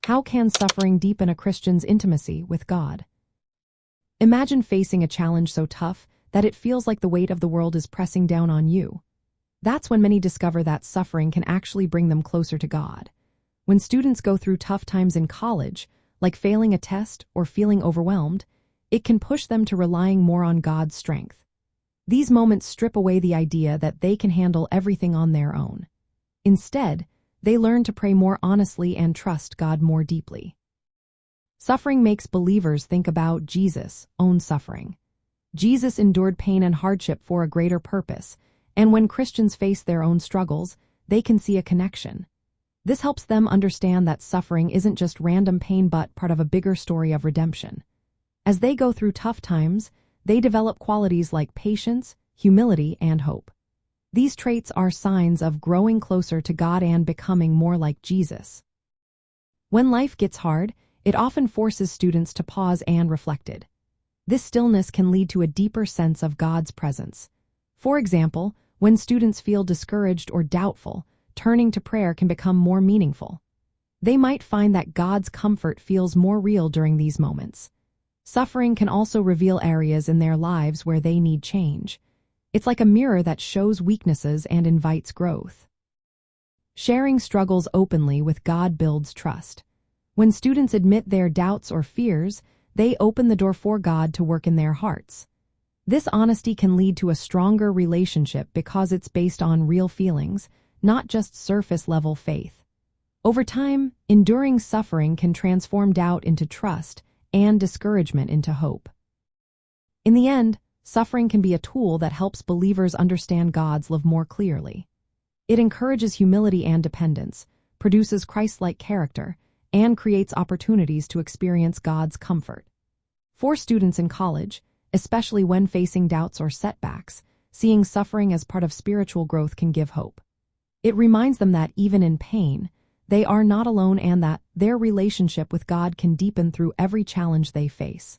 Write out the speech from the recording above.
How can suffering deepen a Christian's intimacy with God? Imagine facing a challenge so tough that it feels like the weight of the world is pressing down on you. That's when many discover that suffering can actually bring them closer to God. When students go through tough times in college, like failing a test or feeling overwhelmed, it can push them to relying more on God's strength. These moments strip away the idea that they can handle everything on their own. Instead, they learn to pray more honestly and trust God more deeply. Suffering makes believers think about Jesus' own suffering. Jesus endured pain and hardship for a greater purpose, and when Christians face their own struggles, they can see a connection. This helps them understand that suffering isn't just random pain but part of a bigger story of redemption. As they go through tough times, they develop qualities like patience, humility, and hope. These traits are signs of growing closer to God and becoming more like Jesus. When life gets hard, it often forces students to pause and reflect. This stillness can lead to a deeper sense of God's presence. For example, when students feel discouraged or doubtful, turning to prayer can become more meaningful. They might find that God's comfort feels more real during these moments. Suffering can also reveal areas in their lives where they need change. It's like a mirror that shows weaknesses and invites growth. Sharing struggles openly with God builds trust. When students admit their doubts or fears, they open the door for God to work in their hearts. This honesty can lead to a stronger relationship because it's based on real feelings, not just surface-level faith. Over time, enduring suffering can transform doubt into trust and discouragement into hope. In the end, suffering can be a tool that helps believers understand God's love more clearly. It encourages humility and dependence, produces Christ-like character, and creates opportunities to experience God's comfort. For students in college, especially when facing doubts or setbacks, seeing suffering as part of spiritual growth can give hope. It reminds them that even in pain, they are not alone and that their relationship with God can deepen through every challenge they face.